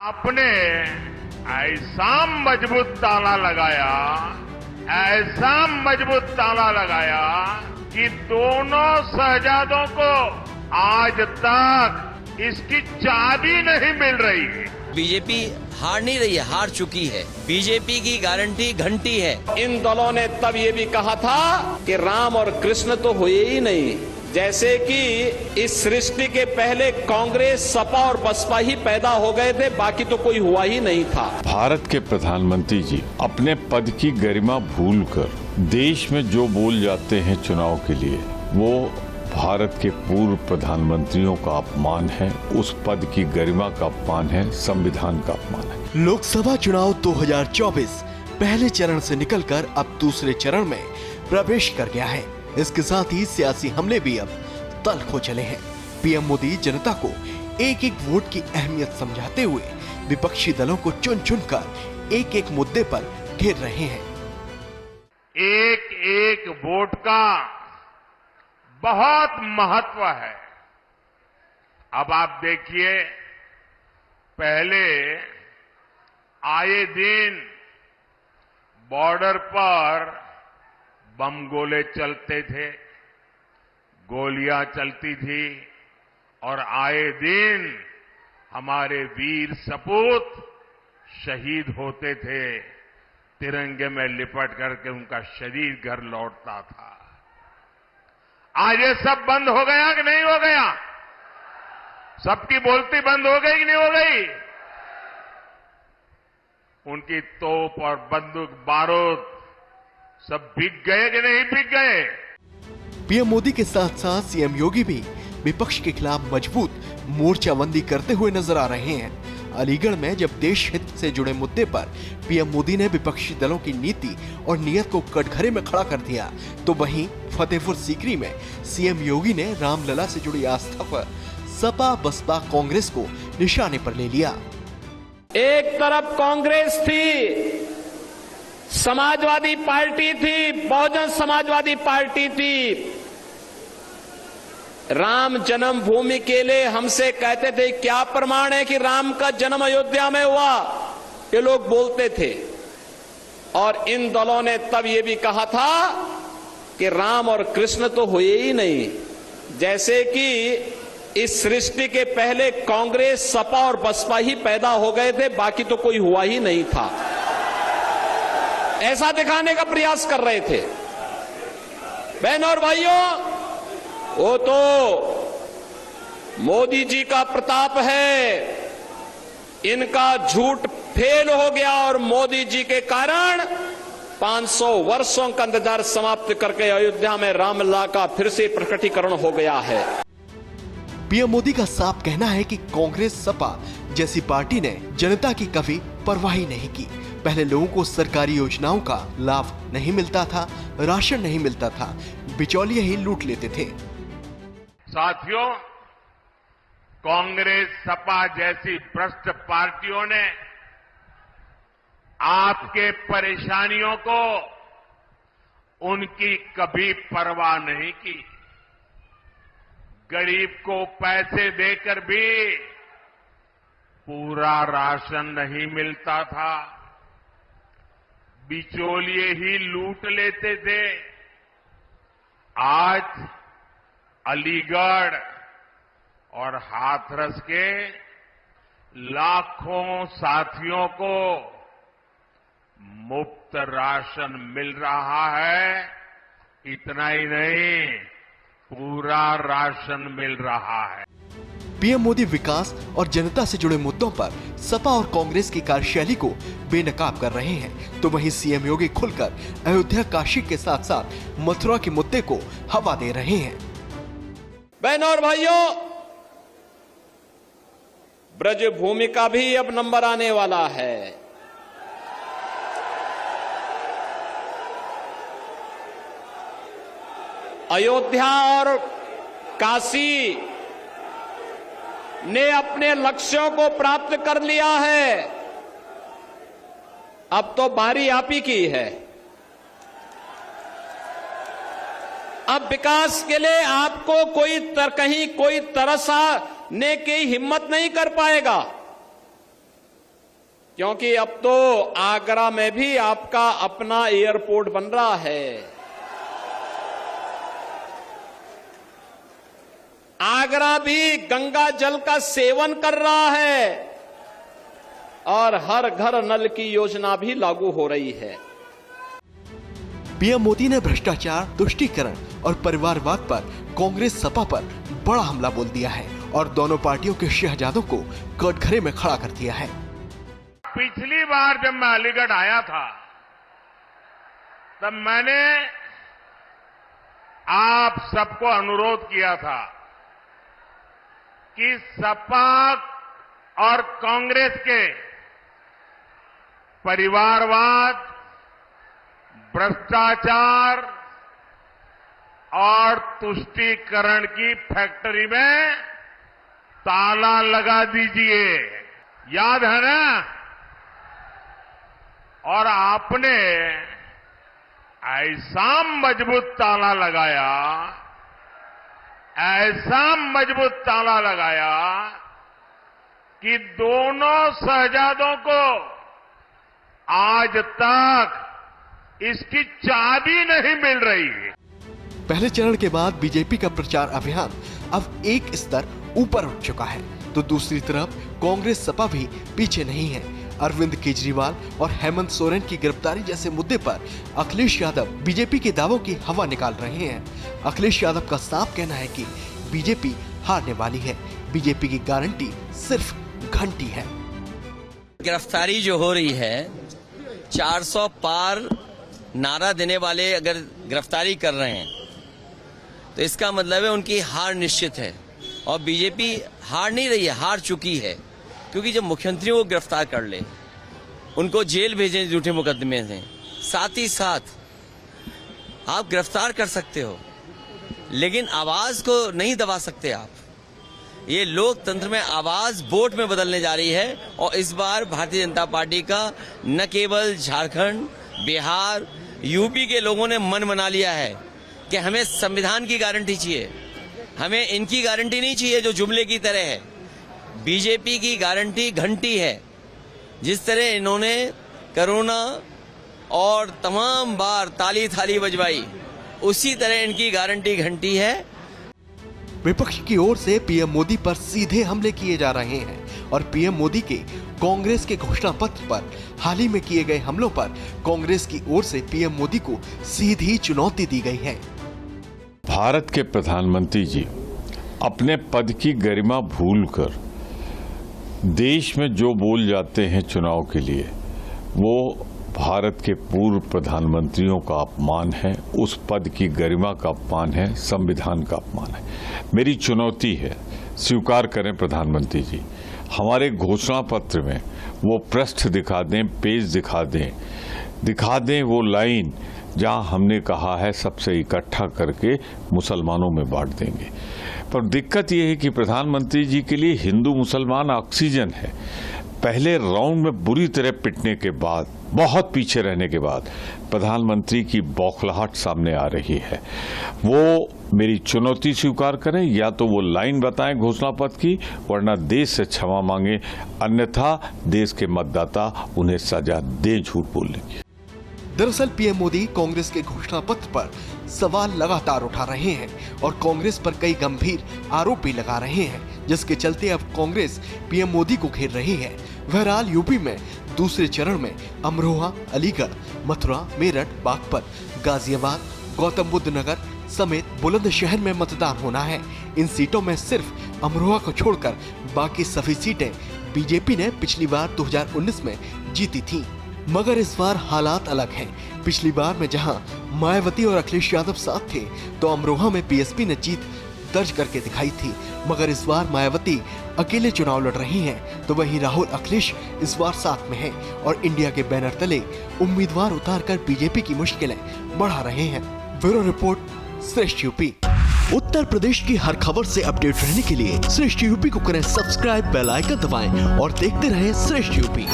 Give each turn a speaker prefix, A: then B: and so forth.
A: आपने ऐसा मजबूत ताला लगाया, ऐसा मजबूत ताला लगाया कि दोनों शहजादों को आज तक इसकी चाबी नहीं मिल रही है।
B: बीजेपी हार नहीं रही है, हार चुकी है। बीजेपी की गारंटी घंटी है।
C: इन दलों ने तब ये भी कहा था कि राम और कृष्ण तो हुए ही नहीं, जैसे कि इस सृष्टि के पहले कांग्रेस, सपा और बसपा ही पैदा हो गए थे, बाकी तो कोई हुआ ही नहीं था।
D: भारत के प्रधानमंत्री जी अपने पद की गरिमा भूलकर देश में जो बोल जाते हैं चुनाव के लिए, वो भारत के पूर्व प्रधानमंत्रियों का अपमान है, उस पद की गरिमा का अपमान है, संविधान का अपमान है।
E: लोकसभा चुनाव 2024 पहले चरण से निकलकर अब दूसरे चरण में प्रवेश कर गया है। इसके साथ ही सियासी हमले भी अब तल्ख हो चले हैं। पीएम मोदी जनता को एक एक वोट की अहमियत समझाते हुए विपक्षी दलों को चुन चुनकर एक एक मुद्दे पर घेर रहे हैं।
A: एक एक वोट का बहुत महत्व है। अब आप देखिए, पहले आए दिन बॉर्डर पर बम गोले चलते थे, गोलियां चलती थी और आए दिन हमारे वीर सपूत शहीद होते थे। तिरंगे में लिपट करके उनका शरीर घर लौटता था। आज ये सब बंद हो गया कि नहीं हो गया? सबकी बोलती बंद हो गई कि नहीं हो गई? उनकी तोप और बंदूक बारूद सब बिक गए कि नहीं बिक गए?
E: पीएम मोदी के साथ साथ सीएम योगी भी विपक्ष के खिलाफ मजबूत मोर्चाबंदी करते हुए नजर आ रहे हैं। अलीगढ़ में जब देश हित से जुड़े मुद्दे पर पीएम मोदी ने विपक्षी दलों की नीति और नियत को कटघरे में खड़ा कर दिया, तो वहीं फतेहपुर सीकरी में सीएम योगी ने रामलला से जुड़ी आस्था पर सपा बसपा कांग्रेस को निशाने पर ले लिया।
C: एक तरफ कांग्रेस थी, समाजवादी पार्टी थी, बहुजन समाजवादी पार्टी थी। राम जन्मभूमि के लिए हमसे कहते थे क्या प्रमाण है कि राम का जन्म अयोध्या में हुआ, ये लोग बोलते थे। और इन दलों ने तब ये भी कहा था कि राम और कृष्ण तो हुए ही नहीं, जैसे कि इस सृष्टि के पहले कांग्रेस, सपा और बसपा ही पैदा हो गए थे, बाकी तो कोई हुआ ही नहीं था। ऐसा दिखाने का प्रयास कर रहे थे। बहनों और भाइयों, वो तो मोदी जी का प्रताप है, इनका झूठ फेल हो गया और मोदी जी के कारण 500 वर्षों का इंतजार समाप्त करके अयोध्या में रामलला का फिर से प्रकटीकरण हो गया है।
E: पीएम मोदी का साफ कहना है कि कांग्रेस, सपा जैसी पार्टी ने जनता की कभी परवाह ही नहीं की। पहले लोगों को सरकारी योजनाओं का लाभ नहीं मिलता था, राशन नहीं मिलता था, बिचौलिए ही लूट लेते थे।
A: साथियों, कांग्रेस, सपा जैसी भ्रष्ट पार्टियों ने आपके परेशानियों को उनकी कभी परवाह नहीं की। गरीब को पैसे देकर भी पूरा राशन नहीं मिलता था, बिचौलिए ही लूट लेते थे। आज अलीगढ़ और हाथरस के लाखों साथियों को मुफ्त राशन मिल रहा है। इतना ही नहीं, पूरा राशन मिल रहा है।
E: पीएम मोदी विकास और जनता से जुड़े मुद्दों पर सपा और कांग्रेस की कार्यशैली को बेनकाब कर रहे हैं, तो वहीं सीएम योगी खुलकर अयोध्या, काशी के साथ साथ मथुरा के मुद्दे को हवा दे रहे हैं।
C: बहनों और भाइयों, ब्रज भूमि का भी अब नंबर आने वाला है। अयोध्या और काशी ने अपने लक्ष्यों को प्राप्त कर लिया है। अब तो बारी आप ही की है। अब विकास के लिए आपको कहीं कोई तरसाने की हिम्मत नहीं कर पाएगा। क्योंकि अब तो आगरा में भी आपका अपना एयरपोर्ट बन रहा है। आगरा भी गंगा जल का सेवन कर रहा है और हर घर नल की योजना भी लागू हो रही है।
E: पीएम मोदी ने भ्रष्टाचार, तुष्टीकरण और परिवारवाद पर कांग्रेस सपा पर बड़ा हमला बोल दिया है और दोनों पार्टियों के शहजादों को कटघरे में खड़ा कर दिया है।
A: पिछली बार जब मैं अलीगढ़ आया था तब मैंने आप सबको अनुरोध किया था कि सपा और कांग्रेस के परिवारवाद, भ्रष्टाचार और तुष्टीकरण की फैक्ट्री में ताला लगा दीजिए। याद है ना? और आपने ऐसा मजबूत ताला लगाया, ऐसा मजबूत ताला लगाया कि दोनों शहजादों को आज तक इसकी चाबी नहीं मिल रही है।
E: पहले चरण के बाद बीजेपी का प्रचार अभियान अब एक स्तर ऊपर उठ चुका है, तो दूसरी तरफ कांग्रेस सपा भी पीछे नहीं है। अरविंद केजरीवाल और हेमंत सोरेन की गिरफ्तारी जैसे मुद्दे पर अखिलेश यादव बीजेपी के दावों की हवा निकाल रहे हैं। अखिलेश यादव का साफ कहना है कि बीजेपी हारने वाली है, बीजेपी की गारंटी सिर्फ घंटी है।
B: गिरफ्तारी जो हो रही है, 400 पार नारा देने वाले अगर गिरफ्तारी कर रहे हैं तो इसका मतलब है उनकी हार निश्चित है। और बीजेपी हार नहीं रही है, हार चुकी है, क्योंकि जब मुख्यमंत्रियों को गिरफ्तार कर ले, उनको जेल भेजें झूठे मुकदमे से, साथ ही साथ आप गिरफ्तार कर सकते हो लेकिन आवाज को नहीं दबा सकते आप। ये लोकतंत्र में आवाज वोट में बदलने जा रही है और इस बार भारतीय जनता पार्टी का न केवल झारखंड, बिहार, यूपी के लोगों ने मन बना लिया है कि हमें संविधान की गारंटी चाहिए, हमें इनकी गारंटी नहीं चाहिए जो जुमले की तरह है। बीजेपी की गारंटी घंटी है। जिस तरह इन्होंने कोरोना और तमाम बार ताली थाली बजवाई, उसी तरह इनकी गारंटी घंटी है।
E: विपक्ष की ओर से पीएम मोदी पर सीधे हमले किए जा रहे हैं और पीएम मोदी के कांग्रेस के घोषणा पत्र पर हाल ही में किए गए हमलों पर कांग्रेस की ओर से पीएम मोदी को सीधी चुनौती दी गई है।
D: भारत के प्रधानमंत्री जी अपने पद की गरिमा भूलकर देश में जो बोल जाते हैं चुनाव के लिए, वो भारत के पूर्व प्रधानमंत्रियों का अपमान है, उस पद की गरिमा का अपमान है, संविधान का अपमान है। मेरी चुनौती है, स्वीकार करें प्रधानमंत्री जी, हमारे घोषणा पत्र में वो पृष्ठ दिखा दें, पेज दिखा दें वो लाइन जहां हमने कहा है सबसे इकट्ठा करके मुसलमानों में बांट देंगे। पर दिक्कत यह है कि प्रधानमंत्री जी के लिए हिंदू मुसलमान ऑक्सीजन है। पहले राउंड में बुरी तरह पिटने के बाद, बहुत पीछे रहने के बाद प्रधानमंत्री की बौखलाहट सामने आ रही है। वो मेरी चुनौती स्वीकार करें, या तो वो लाइन बताएं घोषणा पत्र की, वरना देश से क्षमा मांगे, अन्यथा देश के मतदाता उन्हें सजा दें झूठ बोलने की।
E: दरअसल पीएम मोदी कांग्रेस के घोषणा पत्र पर सवाल लगातार उठा रहे हैं और कांग्रेस पर कई गंभीर आरोप भी लगा रहे हैं, जिसके चलते अब कांग्रेस पीएम मोदी को घेर रही है। बहरहाल यूपी में दूसरे चरण में अमरोहा, अलीगढ़, मथुरा, मेरठ, बागपत, गाजियाबाद, गौतम बुद्ध नगर समेत बुलंदशहर में मतदान होना है। इन सीटों में सिर्फ अमरोहा को छोड़कर बाकी सभी सीटें बीजेपी ने पिछली बार 2019 में जीती थी। मगर इस बार हालात अलग हैं। पिछली बार में जहां मायावती और अखिलेश यादव साथ थे, तो अमरोहा में बीएसपी ने जीत दर्ज करके दिखाई थी। मगर इस बार मायावती अकेले चुनाव लड़ रही हैं, तो वहीं राहुल, अखिलेश इस बार साथ में हैं और इंडिया के बैनर तले उम्मीदवार उतारकर बीजेपी की मुश्किलें बढ़ा रहे हैं। ब्यूरो रिपोर्ट, श्रेष्ठ यूपी। उत्तर प्रदेश की हर खबर से अपडेट रहने के लिए श्रेष्ठ यूपी को करें सब्सक्राइब, बेल आइकन दबाएं और देखते रहें श्रेष्ठ यूपी।